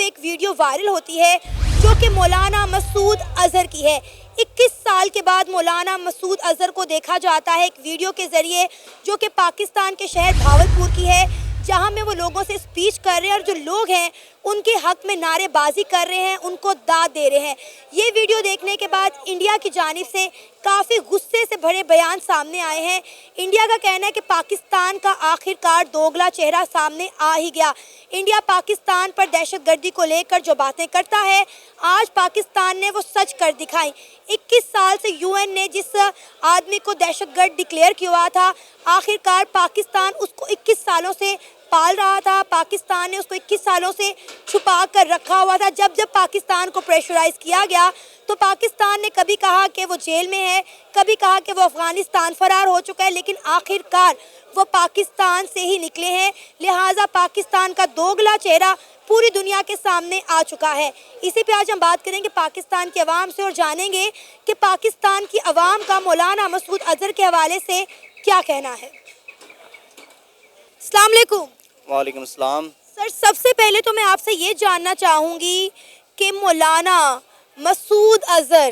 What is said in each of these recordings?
ایک video viral ہوتی ہے جو کہ مولانا مسعود اظہر کی ہے۔ 21 سال کے بعد مولانا مسعود اظہر کو دیکھا جاتا ہے ایک ویڈیو کے ذریعے جو کہ پاکستان کے شہر بھاولپور کی ہے، جہاں میں وہ لوگوں سے اسپیچ کر رہے ہیں اور جو لوگ ہیں ان کے حق میں نعرے بازی کر رہے ہیں، ان کو داد دے رہے ہیں۔ یہ ویڈیو دیکھنے کے بعد انڈیا کی جانب سے کافی غصے سے بھرے بیان سامنے آئے ہیں۔ انڈیا کا کہنا ہے کہ پاکستان کا آخرکار دوگلا چہرہ سامنے آ ہی گیا۔ انڈیا پاکستان پر دہشت گردی کو لے کر جو باتیں کرتا ہے، آج پاکستان نے وہ سچ کر دکھائی۔ 21 سال سے یو این نے جس آدمی کو دہشت گرد ڈکلیئر کیا ہوا تھا، آخرکار پاکستان اس کو 21 سالوں سے پال رہا تھا، پاکستان نے اس کو 21 سالوں سے چھپا کر رکھا ہوا تھا۔ جب پاکستان کو پریشرائز کیا گیا تو پاکستان نے کبھی کہا کہ وہ جیل میں ہے، کبھی کہا کہ وہ افغانستان فرار ہو چکا ہے، لیکن آخرکار وہ پاکستان سے ہی نکلے ہیں۔ لہٰذا پاکستان کا دوگلا چہرہ پوری دنیا کے سامنے آ چکا ہے۔ اسی پہ آج ہم بات کریں گے پاکستان کی عوام سے اور جانیں گے کہ پاکستان کی عوام کا مولانا مسعود اظہر کے حوالے سے کیا کہنا ہے۔ السلام علیکم۔ وعلیکم السلام۔ سر، سب سے پہلے تو میں آپ سے یہ جاننا چاہوں گی کہ مولانا مسعود اظہر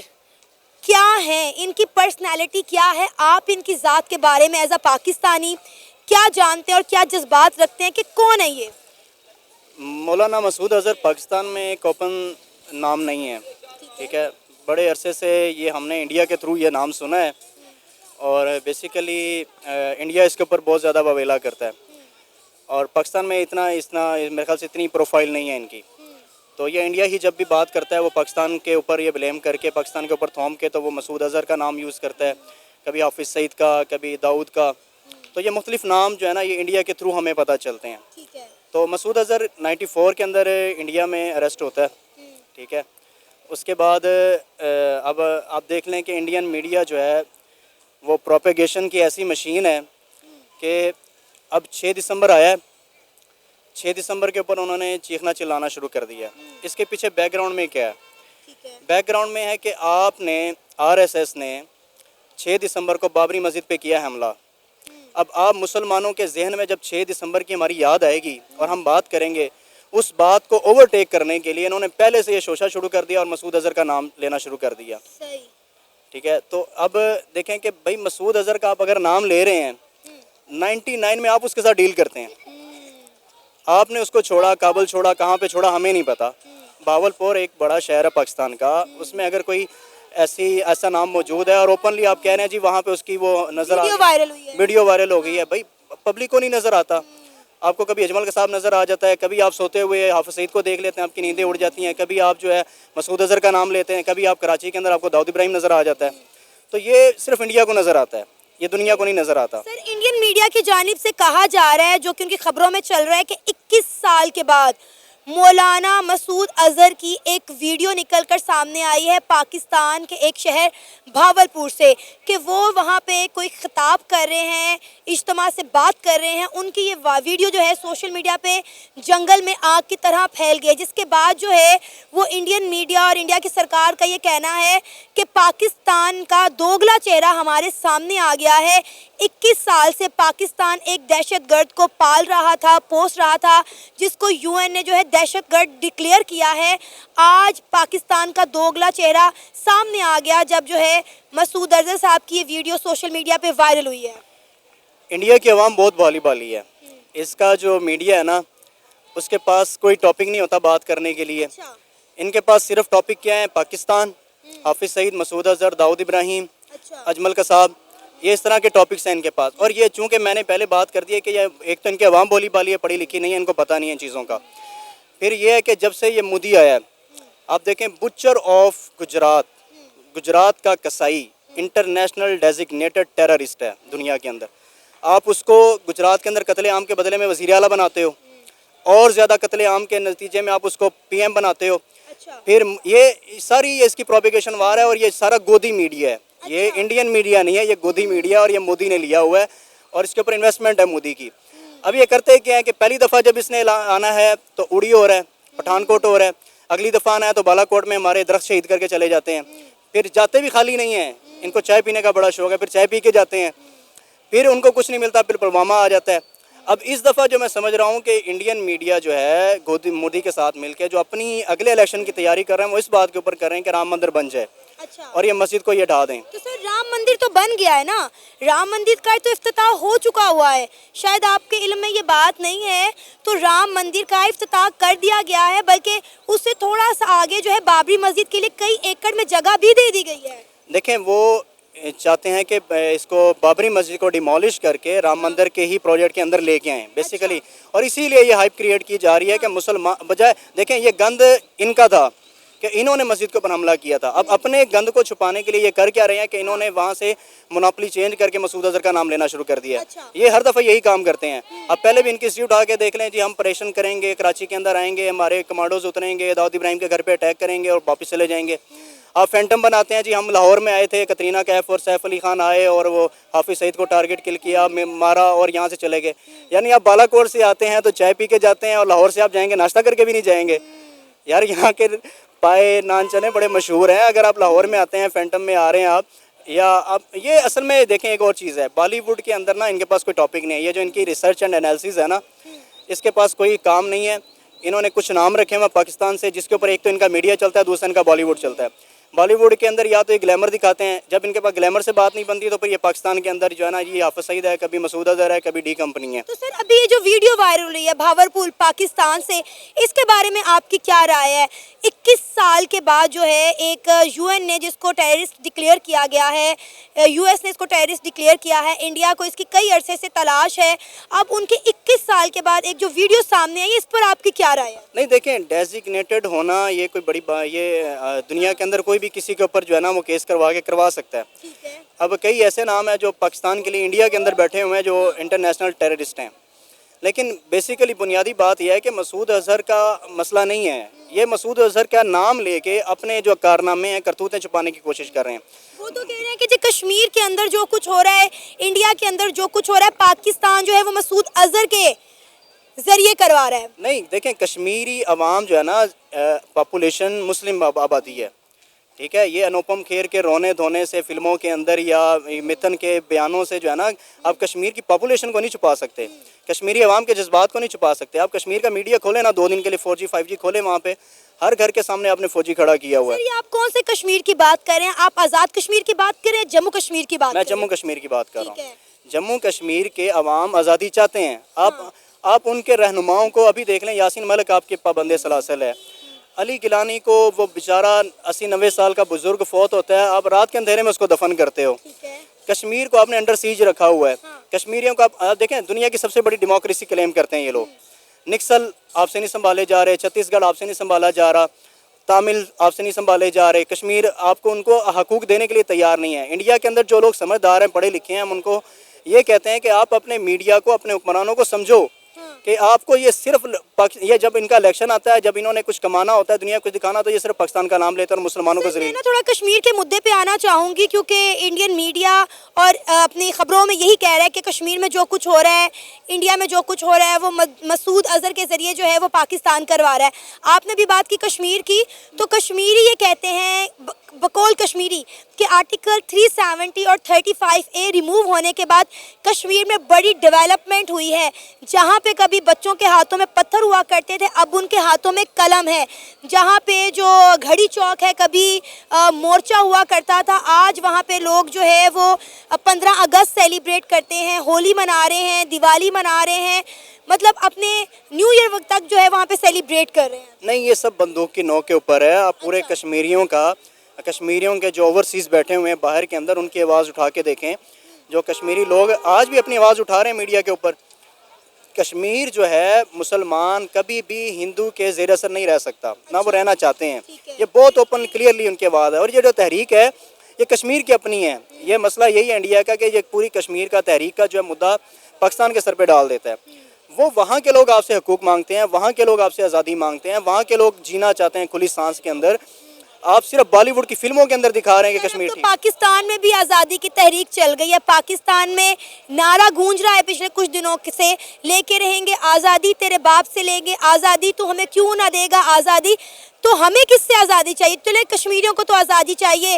کیا ہیں، ان کی پرسنالٹی کیا ہے، آپ ان کی ذات کے بارے میں ایز اے پاکستانی کیا جانتے ہیں اور کیا جذبات رکھتے ہیں کہ کون ہے یہ؟ مولانا مسعود اظہر پاکستان میں ایک اوپن نام نہیں ہے، ٹھیک ہے۔ بڑے عرصے سے یہ ہم نے انڈیا کے تھرو یہ نام سنا ہے اور بیسیکلی انڈیا اس کے اوپر بہت زیادہ واویلا کرتا ہے اور پاکستان میں اتنا میرے خیال سے اتنی پروفائل نہیں ہے ان کی، تو یہ انڈیا ہی جب بھی بات کرتا ہے وہ پاکستان کے اوپر یہ بلیم کر کے پاکستان کے اوپر تھوم کے تو وہ مسعود اظہر کا نام یوز کرتا ہے، کبھی حافظ سعید کا، کبھی داؤد کا، تو یہ مختلف نام جو ہے نا یہ انڈیا کے تھرو ہمیں پتہ چلتے ہیں۔ ٹھیک ہے۔ تو مسعود اظہر 94 کے اندر انڈیا میں اریسٹ ہوتا ہے، ٹھیک ہے۔ اس کے بعد اب آپ دیکھ لیں کہ انڈین میڈیا جو ہے وہ پروپیگیشن کی ایسی مشین ہے کہ اب 6 دسمبر آیا ہے، 6 دسمبر کے اوپر انہوں نے چیخنا چلانا شروع کر دیا۔ اس کے پیچھے بیک گراؤنڈ میں کیا ہے؟ بیک گراؤنڈ میں ہے کہ آپ نے RSS نے 6 دسمبر کو بابری مسجد پہ کیا حملہ۔ اب آپ مسلمانوں کے ذہن میں جب 6 دسمبر کی ہماری یاد آئے گی اور ہم بات کریں گے، اس بات کو اوورٹیک کرنے کے لیے انہوں نے پہلے سے یہ شوشہ شروع کر دیا اور مسعود اظہر کا نام لینا شروع کر دیا، ٹھیک ہے۔ تو اب دیکھیں کہ بھائی مسعود اظہر کا آپ اگر نام لے رہے ہیں، 99 میں آپ اس کے ساتھ ڈیل کرتے ہیں، آپ نے اس کو چھوڑا، کابل چھوڑا، کہاں پہ چھوڑا ہمیں نہیں پتا۔ بھاولپور ایک بڑا شہر ہے پاکستان کا، اس میں اگر کوئی ایسا نام موجود ہے اور اوپنلی آپ کہہ رہے ہیں جی وہاں پہ اس کی وہ نظر ویڈیو وائرل ہو گئی ہے، بھائی پبلک کو نہیں نظر آتا۔ آپ کو کبھی اجمل کا صاحب نظر آ جاتا ہے، کبھی آپ سوتے ہوئے حافظ سعید کو دیکھ لیتے ہیں، آپ کی نیندیں اڑ جاتی ہیں، کبھی آپ جو ہے مسعود اظہر کا نام لیتے ہیں، کبھی آپ کراچی کے اندر آپ کو داؤد ابراہیم نظر آ جاتا ہے۔ تو یہ صرف انڈیا کو نظر آتا ہے، یہ دنیا کو نہیں نظر آتا۔ سر، انڈین میڈیا کی جانب سے کہا جا رہا ہے، جو کہ ان کی خبروں میں چل رہا ہے، کہ 21 سال کے بعد مولانا مسعود اظہر کی ایک ویڈیو نکل کر سامنے آئی ہے پاکستان کے ایک شہر بھاولپور سے، کہ وہ وہاں پہ کوئی خطاب کر رہے ہیں، اجتماع سے بات کر رہے ہیں۔ ان کی یہ ویڈیو جو ہے سوشل میڈیا پہ جنگل میں آگ کی طرح پھیل گئی، جس کے بعد جو ہے وہ انڈین میڈیا اور انڈیا کی سرکار کا یہ کہنا ہے کہ پاکستان کا دوگلا چہرہ ہمارے سامنے آ گیا ہے۔ 21 سال سے پاکستان ایک دہشت گرد کو پال رہا تھا، پوس رہا تھا، جس کو یو این نے جو ہے دہشت گرد ڈکلیئر کیا ہے۔ آج پاکستان کا دوگلا چہرہ سامنے آ گیا جب جو ہے مسعود اظہر صاحب کی یہ ویڈیو سوشل میڈیا پہ وائرل ہوئی ہے۔ انڈیا کی عوام بہت بھالی بالی ہے، اس کا جو میڈیا ہے نا اس کے پاس کوئی ٹاپک نہیں ہوتا بات کرنے کے لیے، ان کے پاس صرف ٹاپک کیا ہے؟ پاکستان، حافظ سعید، مسعود اظہر، داؤد ابراہیم، اجمل کا صاحب، یہ اس طرح کے ٹاپکس ہیں ان کے پاس۔ اور یہ چونکہ میں نے پہلے بات کر دی ہے کہ یہ ایک تو ان کی عوام بولی بالی ہے، پڑھی لکھی نہیں ہے، ان کو پتہ نہیں ہے ان چیزوں کا۔ پھر یہ ہے کہ جب سے یہ مودی آیا ہے، آپ دیکھیں بچر آف گجرات، گجرات کا کسائی انٹرنیشنل ڈیزگنیٹڈ ٹیررسٹ ہے دنیا کے اندر۔ آپ اس کو گجرات کے اندر قتل عام کے بدلے میں وزیر اعلیٰ بناتے ہو، اور زیادہ قتل عام کے نتیجے میں آپ اس کو PM بناتے ہو۔ پھر یہ ساری اس کی پروپیگیشن وار ہے اور یہ سارا گودی میڈیا ہے، یہ انڈین میڈیا نہیں ہے، یہ گودی میڈیا اور یہ مودی نے لیا ہوا ہے اور اس کے اوپر انویسٹمنٹ ہے مودی کی۔ اب یہ کرتے کیا ہے کہ پہلی دفعہ جب اس نے آنا ہے تو اڑی ہو رہا ہے، پٹھان کوٹ ہو رہا ہے، اگلی دفعہ آنا ہے تو بالا کوٹ میں ہمارے درخت شہید کر کے چلے جاتے ہیں، پھر جاتے بھی خالی نہیں ہیں، ان کو چائے پینے کا بڑا شوق ہے، پھر چائے پی کے جاتے ہیں، پھر ان کو کچھ نہیں ملتا، پھر پلوامہ آ جاتا ہے۔ اب اس دفعہ جو میں سمجھ رہا ہوں کہ انڈین میڈیا جو ہے مودی کے ساتھ مل کے جو اپنی اگلے الیکشن کی تیاری کر رہے ہیں وہ اس بات کے اوپر کر رہے ہیں کہ رام مندر بن جائے اچھا، اور یہ مسجد کو یہ ڈھا دیں. تو سر رام مندر تو بن گیا ہے نا، رام مندر کا تو افتتاح ہو چکا ہوا ہے، شاید آپ کے علم میں یہ بات نہیں ہے، تو رام مندر کا افتتاح کر دیا گیا ہے، بلکہ اس سے تھوڑا سا آگے جو ہے بابری مسجد کے لیے کئی ایکڑ میں جگہ بھی دے دی گئی ہے. دیکھیں وہ چاہتے ہیں کہ اس کو بابری مسجد کو ڈیمولش کر کے رام مندر کے ہی پروجیکٹ کے اندر لے کے آئیں بیسیکلی، اور اسی لیے یہ ہائپ کریٹ کی جا رہی ہے کہ مسلمان بجائے دیکھیں یہ گند ان کا تھا کہ انہوں نے مسجد کے اوپر حملہ کیا تھا. اب اپنے گند کو چھپانے کے لیے یہ کر کیا رہے ہیں کہ انہوں نے وہاں سے منوپلی چینج کر کے مسعود اظہر کا نام لینا شروع کر دیا ہے. یہ ہر دفعہ یہی کام کرتے ہیں. اب پہلے بھی ان کی سیٹ اٹھا کے دیکھ لیں جی ہم پریشن کریں گے، کراچی کے اندر آئیں گے، ہمارے کمانڈوز اتریں گے، داؤد ابراہیم کے گھر پہ اٹیک کریں گے اور واپس چلے جائیں گے. آپ فینٹم بناتے ہیں جی ہم لاہور میں آئے تھے، کترینہ کیف اور سیف علی خان آئے اور وہ حافظ سعید کو ٹارگٹ کل کیا، مارا اور یہاں سے چلے گئے. یعنی آپ بالا کوٹ سے آتے ہیں تو چائے پی کے جاتے ہیں اور لاہور سے آپ جائیں گے ناشتہ کر کے بھی نہیں جائیں گے. یار یہاں کے پائے نان چنے بڑے مشہور ہیں. اگر آپ لاہور میں آتے ہیں، فینٹم میں آ رہے ہیں آپ، یا آپ یہ اصل میں دیکھیں ایک اور چیز ہے، بالی ووڈ کے اندر نا ان کے پاس کوئی ٹاپک نہیں ہے. یہ جو ان کی ریسرچ اینڈ انالیسز ہے نا، اس کے پاس کوئی کام نہیں ہے. انہوں نے کچھ نام رکھے ہوئے پاکستان سے، جس کے اوپر ایک تو ان کا میڈیا چلتا ہے، دوسرا ان کا بالی ووڈ چلتا ہے. بالی ووڈ کے اندر یا تو یہ گلیمر دکھاتے ہیں، جب ان کے پاس گلیمر سے بات نہیں بنتی تو پھر یہ پاکستان کے اندر جو ہے نا یہ حافظ سعید ہے، کبھی مسعود اظہر ہے، کبھی ڈی کمپنی ہے. تو سر ابھی یہ جو ویڈیو وائرل ہوئی ہے بھاورپور پاکستان سے، اس کے بارے میں آپ کی کیا رائے ہے؟ 21 سال کے بعد جو ہے ایک یو این نے جس کو ٹیررسٹ ڈکلیئر کیا گیا ہے، یو ایس نے اس کو ٹیررسٹ ڈکلیئر کیا ہے، انڈیا کو اس کی کئی عرصے سے تلاش ہے، اب ان کے 21 سال کے بعد ایک جو ویڈیو سامنے آئی اس پر آپ کی کیا رائے ہے؟ نہیں دیکھیں، ڈیزگنیٹڈ ہونا یہ کوئی بڑی یہ دنیا کے اندر کوئی بھی کسی کے اوپر جو ہے نا وہ کیس کروا سکتا ہے. ٹھیک ہے. اب کئی ایسے نام ہیں جو پاکستان کے لیے انڈیا کے اندر بیٹھے ہوئے ہیں جو انٹرنیشنل ٹیررسٹ ہیں، لیکن بیسیکلی بنیادی بات یہ ہے کہ مسعود اظہر کا مسئلہ نہیں ہے. یہ مسعود اظہر کا نام لے کے اپنے جو کارنامے ہیں، کرتوتیں چھپانے کی کوشش کر رہے ہیں. وہ تو کہہ رہے ہیں کہ جی کشمیر کے اندر جو کچھ ہو رہا ہے، انڈیا کے اندر جو کچھ ہو رہا ہے، پاکستان جو ہے وہ مسعود اظہر کے ذریعے کروا رہا ہے. نہیں دیکھیں، کشمیری عوام جو ہے نا پاپولیشن مسلم آبادی ہے، ٹھیک ہے. یہ انوپم کھیر کے رونے دھونے سے، فلموں کے اندر یا متن کے بیانوں سے جو ہے نا آپ کشمیر کی پاپولیشن کو نہیں چھپا سکتے، کشمیری عوام کے جذبات کو نہیں چھپا سکتے. آپ کشمیر کا میڈیا کھولیں نا 2 دن کے لیے، 4G 5G کھولیں، وہاں پہ ہر گھر کے سامنے آپ نے فوجی کھڑا کیا ہوا ہے. سر یہ آپ کون سے کشمیر کی بات کر رہے ہیں؟ آپ آزاد کشمیر کی بات کر رہے ہیں، جموں کشمیر کی بات کر میں رہے ہیں؟ جموں کشمیر کی بات کر رہا ٹھیک ہے. ہوں. جموں کشمیر کے عوام آزادی چاہتے ہیں. آپ ان کے رہنماؤں کو ابھی دیکھ لیں. یاسین ملک آپ کے پابند سلاسل ہے. علی گیلانی کو وہ بیچارہ 80-90 سال کا بزرگ فوت ہوتا ہے، آپ رات کے اندھیرے میں اس کو دفن کرتے ہو. ٹھیک ہے. کشمیر کو آپ نے انڈر سیج رکھا ہوا ہے. کشمیریوں کو آپ دیکھیں، دنیا کی سب سے بڑی ڈیموکریسی کلیم کرتے ہیں یہ لوگ. نکسل آپ سے نہیں سنبھالے جا رہے، چھتیس گڑھ آپ سے نہیں سنبھالا جا رہا، تامل آپ سے نہیں سنبھالے جا رہے. کشمیر آپ کو ان کو حقوق دینے کے لیے تیار نہیں ہے. انڈیا کے اندر جو لوگ سمجھدار ہیں، پڑھے لکھے ہیں، ہم ان کو یہ کہتے ہیں کہ آپ اپنے میڈیا کو، اپنے حکمرانوں کو سمجھو کہ آپ کو یہ صرف یہ جب ان کا الیکشن آتا ہے، جب انہوں نے کچھ کمانا ہوتا ہے، دنیا کو کچھ دکھانا، تو یہ صرف پاکستان کا نام لیتے ہیں اور مسلمانوں کو میں نا تھوڑا کشمیر کے مدعے پہ آنا چاہوں گی، کیونکہ انڈین میڈیا اور اپنی خبروں میں یہی کہہ رہا ہے کہ کشمیر میں جو کچھ ہو رہا ہے، انڈیا میں جو کچھ ہو رہا ہے، وہ مسعود اظہر کے ذریعے جو ہے وہ پاکستان کروا رہا ہے. آپ نے بھی بات کی کشمیر کی، تو کشمیری یہ کہتے ہیں بقول کشمیری کہ آرٹیکل 370 اور 35A ریموو ہونے کے بعد کشمیر میں بڑی ڈیولپمنٹ ہوئی ہے. جہاں پہ کبھی بچوں کے ہاتھوں میں پتھر ہوا کرتے تھے، اب ان کے ہاتھوں میں قلم ہے. جہاں پہ جو گھڑی چوک ہے، کبھی مورچہ ہوا کرتا تھا، آج وہاں پہ لوگ جو ہے وہ 15 اگست سیلیبریٹ کرتے ہیں، ہولی منا رہے ہیں، دیوالی منا رہے ہیں، مطلب اپنے نیو ایئر وقت تک جو ہے وہاں پہ سیلیبریٹ کر رہے ہیں. نہیں، یہ سب بندوق کی نوک کے اوپر ہے. آپ پورے کشمیریوں کے جو اوورسیز بیٹھے ہوئے ہیں باہر کے اندر، ان کی آواز اٹھا کے دیکھیں. جو کشمیری لوگ آج بھی اپنی آواز اٹھا رہے ہیں میڈیا کے اوپر. کشمیر جو ہے، مسلمان کبھی بھی ہندو کے زیر اثر نہیں رہ سکتا، نہ وہ رہنا چاہتے ہیں. یہ بہت اوپن کلیئرلی ان کی آواز ہے. اور یہ جو تحریک ہے یہ کشمیر کی اپنی ہے. یہ مسئلہ یہی ہے انڈیا کا کہ یہ پوری کشمیر کا تحریک کا جو ہے مدعا پاکستان کے سر پہ ڈال دیتا ہے. وہ وہاں کے لوگ آپ سے حقوق مانگتے ہیں، وہاں کے لوگ آپ سے آزادی مانگتے ہیں، وہاں کے لوگ جینا چاہتے ہیں کھلی سانس کے اندر. آپ صرف بالی ووڈ کی فلموں کے اندر دکھا رہے ہیں کہ کشمیر تو پاکستان میں بھی آزادی کی تحریک چل گئی ہے. پاکستان میں نعرہ گونج رہا ہے پچھلے کچھ دنوں سے، لے کے رہیں گے آزادی، تیرے باپ سے لیں گے آزادی، تو ہمیں کیوں نہ دے گا آزادی. تو ہمیں کس سے آزادی چاہیے؟ چلے کشمیریوں کو تو آزادی چاہیے،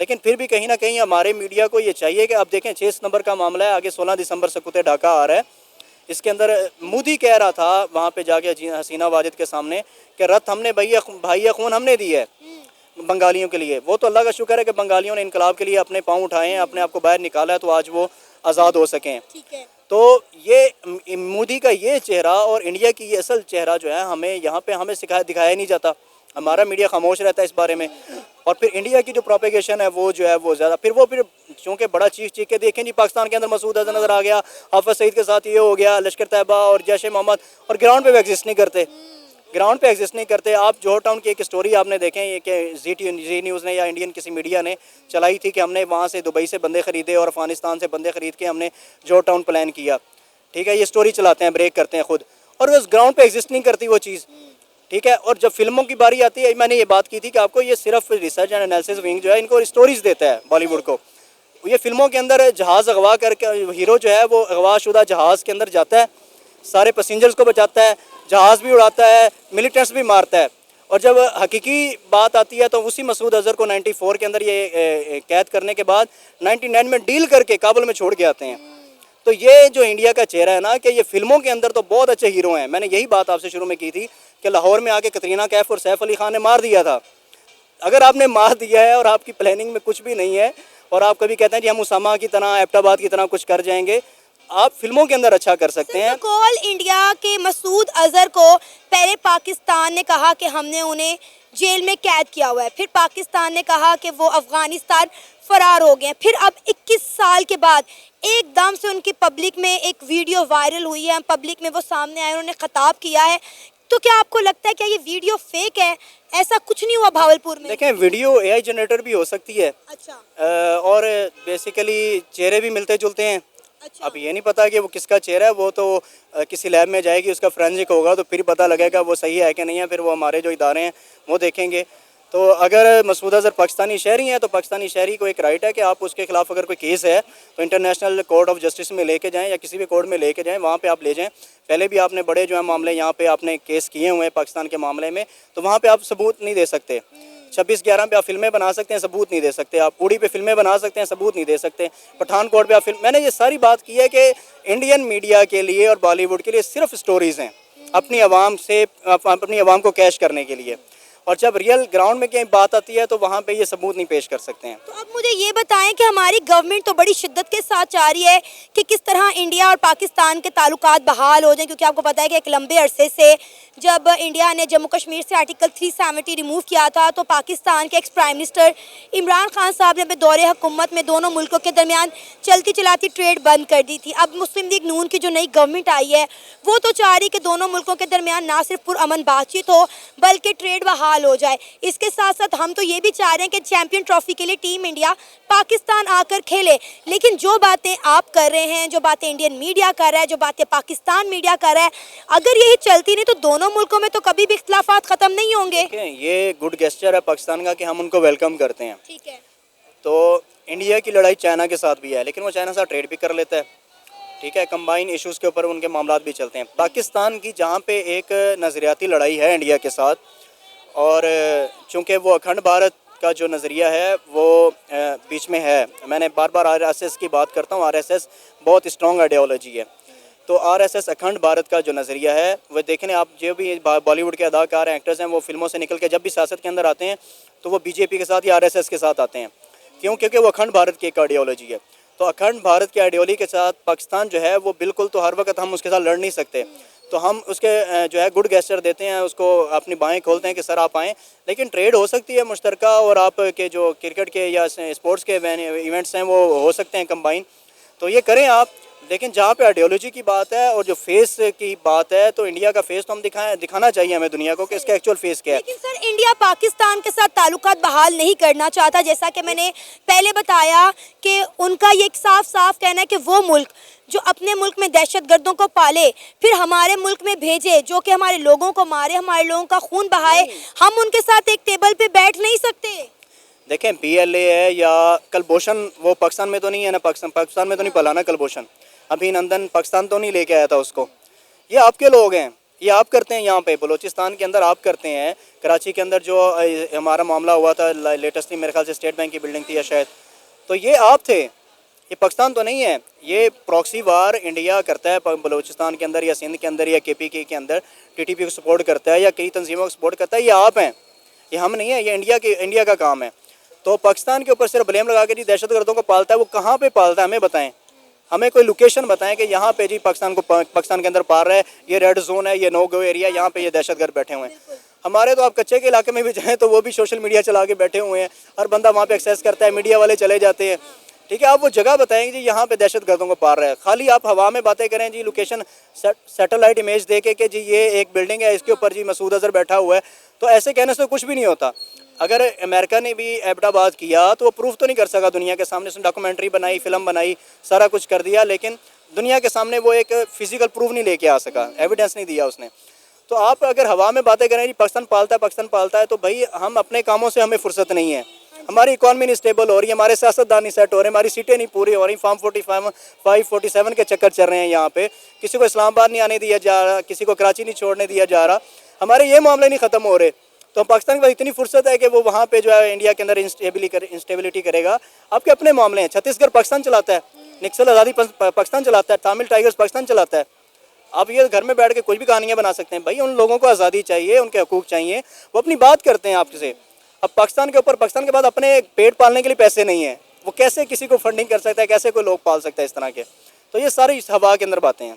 لیکن پھر بھی کہیں نہ کہیں ہمارے میڈیا کو یہ چاہیے کہ اب دیکھیں 6 نمبر کا معاملہ ہے, آگے 16 دسمبر سے کتے ڈھاکہ آ رہا ہے. اس کے اندر مودی کہہ رہا تھا وہاں پہ جا کے حسینہ واجد کے سامنے کہ رت ہم نے بھائی خون ہم نے دی ہے بنگالیوں کے لیے. وہ تو اللہ کا شکر ہے کہ بنگالیوں نے انقلاب کے لیے اپنے پاؤں اٹھائے ہیں, اپنے آپ کو باہر نکالا ہے, تو آج وہ آزاد ہو سکیں. تو یہ مودی کا یہ چہرہ اور انڈیا کی یہ اصل چہرہ جو ہے ہمیں یہاں پہ ہمیں دکھایا نہیں جاتا. ہمارا میڈیا خاموش رہتا ہے اس بارے میں. اور پھر انڈیا کی جو پروپیگیشن ہے وہ جو ہے وہ زیادہ پھر چونکہ بڑا چیخ کے دیکھیں جی پاکستان کے اندر مسعود اظہر نظر آ گیا, حافظ سعید کے ساتھ یہ ہو گیا, لشکر طیبہ اور جیش محمد, اور گراؤنڈ پہ وہ ایگزسٹ نہیں کرتے. گراؤنڈ پہ ایگزسٹ نہیں کرتے. آپ جوہر ٹاؤن کی ایک اسٹوری آپ نے دیکھیں یہ کہ زی نیوز نے یا انڈین کسی میڈیا نے چلائی تھی کہ ہم نے وہاں سے دبئی سے بندے خریدے اور افغانستان سے بندے خرید کے ہم نے جوہر ٹاؤن پلان کیا. ٹھیک ہے, یہ اسٹوری چلاتے ہیں, بریک کرتے ہیں خود, اور وہ گراؤنڈ پہ ایگزسٹ نہیں کرتی وہ چیز. ٹھیک ہے, اور جب فلموں کی باری آتی ہے, میں نے یہ بات کی تھی کہ آپ کو یہ صرف ریسرچ اینڈ انالیسس ونگ جو ہے ان کو اسٹوریز دیتا ہے بالی ووڈ کو. یہ فلموں کے اندر جہاز اغوا کر کے ہیرو جو ہے وہ اغوا شدہ جہاز کے اندر جاتا ہے, سارے پیسنجرز کو بچاتا ہے, جہاز بھی اڑاتا ہے, ملیٹنٹس بھی مارتا ہے. اور جب حقیقی بات آتی ہے تو اسی مسعود اظہر کو 94 کے اندر یہ قید کرنے کے بعد 99 میں ڈیل کر کے کابل میں چھوڑ کے آتے ہیں. تو یہ جو انڈیا کا چہرہ ہے نا کہ یہ فلموں کے اندر تو بہت اچھے ہیرو ہیں. میں نے یہی بات آپ سے شروع میں کی تھی کہ لاہور میں آ کے کترینہ کیف اور سیف علی خان نے مار دیا تھا. اگر آپ نے مار دیا ہے اور آپ کی پلاننگ میں کچھ بھی نہیں ہے اور آپ کبھی کہتے ہیں جی ہم اسامہ کی طرح ایبٹ آباد کی طرح کچھ کر جائیں گے, آپ فلموں کے اندر اچھا کر سکتے ہیں. کال انڈیا کے مسعود اظہر کو پہلے پاکستان نے کہا کہ ہم نے انہیں جیل میں قید کیا ہوا ہے, پھر پاکستان نے کہا کہ وہ افغانستان فرار ہو گئے, پھر اب 21 سال کے بعد ایک دم سے ان کی پبلک میں ایک ویڈیو وائرل ہوئی ہے, پبلک میں وہ سامنے آئے, انہوں نے خطاب کیا ہے. تو کیا آپ کو لگتا ہے کہ یہ ویڈیو فیک ہے؟ ایسا کچھ نہیں ہوا بھاولپور میں. دیکھیں ویڈیو اے آئی جنریٹر بھی ہو سکتی ہے, اچھا, اور بیسیکلی چہرے بھی ملتے جلتے ہیں. اب یہ نہیں پتا کہ وہ کس کا چہرہ ہے, وہ تو کسی لیب میں جائے گی, اس کا فرینزک ہوگا تو پھر پتہ لگے گا وہ صحیح ہے کہ نہیں ہے, پھر وہ ہمارے جو ادارے ہیں وہ دیکھیں گے. تو اگر مسعود اظہر پاکستانی شہری ہیں تو پاکستانی شہری کو ایک رائٹ ہے کہ آپ اس کے خلاف اگر کوئی کیس ہے تو انٹرنیشنل کورٹ آف جسٹس میں لے کے جائیں یا کسی بھی کورٹ میں لے کے جائیں, وہاں پہ آپ لے جائیں. پہلے بھی آپ نے بڑے جو ہیں معاملے یہاں پہ آپ نے کیس کیے ہوئے ہیں پاکستان کے معاملے میں, تو وہاں پہ آپ ثبوت نہیں دے سکتے. 26/11 پہ آپ فلمیں بنا سکتے ہیں, ثبوت نہیں دے سکتے. آپ اوڑی پہ فلمیں بنا سکتے ہیں, ثبوت نہیں دے سکتے. پٹھان کوٹ پہ آپ میں نے یہ ساری بات کی ہے کہ انڈین میڈیا کے لیے اور بالی ووڈ کے لیے صرف اسٹوریز ہیں اپنی عوام سے, اپنی عوام کو کیش کرنے کے لیے. اور جب ریئل گراؤنڈ میں کہیں بات آتی ہے تو وہاں پہ یہ ثبوت نہیں پیش کر سکتے ہیں. تو اب مجھے یہ بتائیں کہ ہماری گورنمنٹ تو بڑی شدت کے ساتھ چاہ رہی ہے کہ کس طرح انڈیا اور پاکستان کے تعلقات بحال ہو جائیں, کیونکہ آپ کو پتہ ہے کہ ایک لمبے عرصے سے جب انڈیا نے جموں کشمیر سے آرٹیکل 370 ریموو کیا تھا تو پاکستان کے ex prime minister Imran Khan صاحب نے اپنے دور حکومت میں دونوں ملکوں کے درمیان چلتی چلاتی ٹریڈ بند کر دی تھی. اب مسلم لیگ نون کی جو نئی گورنمنٹ آئی ہے وہ تو چاہ رہی کہ دونوں ملکوں کے درمیان نہ صرف پرامن بات چیت ہو بلکہ ٹریڈ بحال ہو جائے. اس کے ساتھ ساتھ ہم تو یہ بھی چاہ رہے ہیں کہ چیمپئن ٹرافی کے لیے ٹیم انڈیا پاکستان آ کر کھیلے. لیکن جو باتیں آپ کر رہے ہیں, جو باتیں انڈین میڈیا کر رہا ہے, جو باتیں پاکستان میڈیا کر رہا ہے, اگر یہی چلتی نہیں تو دونوں ملکوں میں تو کبھی بھی اختلافات ختم نہیں ہوں گے. یہ گڈ گیسچر ہے پاکستان کا کہ ہم ان کو ویلکم کرتے ہیں. ٹھیک ہے, تو انڈیا کی لڑائی چائنا کے ساتھ بھی ہے, لیکن وہ چائنا سے ٹریڈ بھی کر لیتا ہے. ٹھیک ہے, کمبائن ایشوز کے اوپر ان کے معاملات بھی چلتے ہیں. پاکستان کی جہاں پہ ایک نظریاتی لڑائی ہے انڈیا کے ساتھ, اور چونکہ وہ اکھنڈ بھارت کا جو نظریہ ہے وہ بیچ میں ہے. میں نے بار بار RSS کی بات کرتا ہوں, RSS بہت اسٹرانگ آئیڈیالوجی ہے. تو RSS اکھنڈ بھارت کا جو نظریہ ہے وہ دیکھیں آپ جو بھی بالی ووڈ کے اداکار ہیں, ایکٹرز ہیں, وہ فلموں سے نکل کے جب بھی سیاست کے اندر آتے ہیں تو وہ BJP کے ساتھ یا RSS کے ساتھ آتے ہیں. کیوں؟ کیونکہ وہ اکھنڈ بھارت کی ایک آئیڈیالوجی ہے. تو اکھنڈ بھارت کی آئیڈیالوجی کے ساتھ پاکستان جو ہے وہ بالکل تو ہر وقت ہم اس کے ساتھ لڑ نہیں سکتے. تو ہم اس کے جو ہے گڈ گیسچر دیتے ہیں, اس کو اپنی بائیں کھولتے ہیں کہ سر آپ آئیں, لیکن ٹریڈ ہو سکتی ہے مشترکہ, اور آپ کے جو کرکٹ کے یا اسپورٹس کے ایونٹس ہیں وہ ہو سکتے ہیں کمبائن, تو یہ کریں آپ. لیکن جہاں پہ آئیڈیالوجی کی بات ہے اور جو فیس کی بات ہے تو انڈیا کا فیس تو ہم دکھانا چاہیے ہمیں دنیا کو کہ اس کا ایکچوئل فیس کیا ہے. لیکن سر انڈیا پاکستان کے ساتھ تعلقات بحال نہیں کرنا چاہتا, جیسا کہ میں نے پہلے بتایا کہ ان کا یہ ایک صاف صاف کہنا ہے کہ وہ ملک جو اپنے ملک میں دہشت گردوں کو پالے پھر ہمارے ملک میں بھیجے, جو کہ ہمارے لوگوں کو مارے, ہمارے لوگوں کا خون بہائے, ہم ان کے ساتھ ایک ٹیبل پہ بیٹھ نہیں سکتے. دیکھیں PLA ہے یا کلبھوشن, وہ پاکستان میں تو نہیں ہے نا, پاکستان میں تو نہیں پلا نا کلبھوشن. ابھی نندن پاکستان تو نہیں لے کے آیا تھا اس کو. یہ آپ کے لوگ ہیں, یہ آپ کرتے ہیں یہاں پہ بلوچستان کے اندر آپ کرتے ہیں. کراچی کے اندر جو ہمارا معاملہ ہوا تھا لیٹسٹلی میرے خیال سے اسٹیٹ بینک کی بلڈنگ تھی یا شاید, تو یہ آپ تھے, یہ پاکستان تو نہیں ہے. یہ پراکسی وار انڈیا کرتا ہے بلوچستان کے اندر یا سندھ کے اندر یا کے پی کے اندر, ٹی ٹی پی کو سپورٹ کرتا ہے یا کئی تنظیموں کو سپورٹ کرتا ہے. یہ آپ ہیں, یہ ہم نہیں ہیں, یہ انڈیا کا کام ہے. تو پاکستان کے اوپر صرف بلیم لگا کے جی دہشت گردوں کو پالتا ہے, وہ کہاں پہ پالتا ہے ہمیں بتائیں. ہمیں کوئی لوکیشن بتائیں کہ یہاں پہ جی پاکستان کے اندر پال رہا ہے, یہ ریڈ زون ہے, یہ نو گو ایریا, یہاں پہ یہ دہشت گرد بیٹھے ہوئے ہیں. ہمارے تو آپ کچے کے علاقے میں بھی جائیں تو وہ بھی سوشل میڈیا چلا کے بیٹھے ہوئے ہیں, ہر بندہ وہاں پہ ایکسیس کرتا ہے, میڈیا والے چلے جاتے ہیں. ٹھیک ہے, آپ وہ جگہ بتائیں جی یہاں پہ دہشت گردوں کو پال رہا ہے. خالی آپ ہوا میں باتیں کریں جی, لوکیشن سیٹلائٹ امیج دے کے کہ جی یہ ایک بلڈنگ ہے, اس کے اوپر جی مسعود اظہر بیٹھا ہوا ہے, تو ایسے کہنے سے کچھ بھی نہیں ہوتا. اگر امریکہ نے بھی ایبٹ آباد کیا تو وہ پروف تو نہیں کر سکا دنیا کے سامنے. اس نے ڈاکومنٹری بنائی, فلم بنائی, سارا کچھ کر دیا, لیکن دنیا کے سامنے وہ ایک فزیکل پروف نہیں لے کے آ سکا, ایویڈنس نہیں دیا اس نے. تو آپ اگر ہوا میں باتیں کریں جی پاکستان پالتا ہے تو بھائی ہم اپنے کاموں سے ہمیں فرصت نہیں ہے. ہماری اکانومی نہیں اسٹیبل ہو رہی ہے, ہمارے سیاستدان نہیں سیٹ ہو رہے, ہماری سیٹیں نہیں پوری ہو رہی, فارم 547 کے چکر چل رہے ہیں یہاں پہ. کسی کو اسلام آباد نہیں آنے دیا جا رہا, کسی کو کراچی نہیں چھوڑنے دیا جا رہا, ہمارے یہ معاملے نہیں ختم ہو رہے. تو پاکستان کے پاس اتنی فرصت ہے کہ وہ وہاں پہ جو ہے انڈیا کے اندر انسٹیبلٹی کرے گا. آپ کے اپنے معاملے ہیں, چھتیس گڑھ پاکستان چلاتا ہے, نکسل آزادی پاکستان چلاتا ہے, تامل ٹائیگرز پاکستان چلاتا ہے. آپ یہ گھر میں بیٹھ کے کوئی بھی کہانیاں بنا سکتے ہیں. بھائی ان لوگوں کو آزادی چاہیے, ان کے حقوق چاہیے, وہ اپنی بات کرتے ہیں آپ سے. اب پاکستان کے اوپر, پاکستان کے بعد اپنے پیٹ پالنے کے لیے پیسے نہیں ہیں, وہ کیسے کسی کو فنڈنگ کر سکتا ہے, کیسے کوئی لوگ پال سکتا ہے اس طرح کے. تو یہ ساری ہوا کے اندر باتیں ہیں.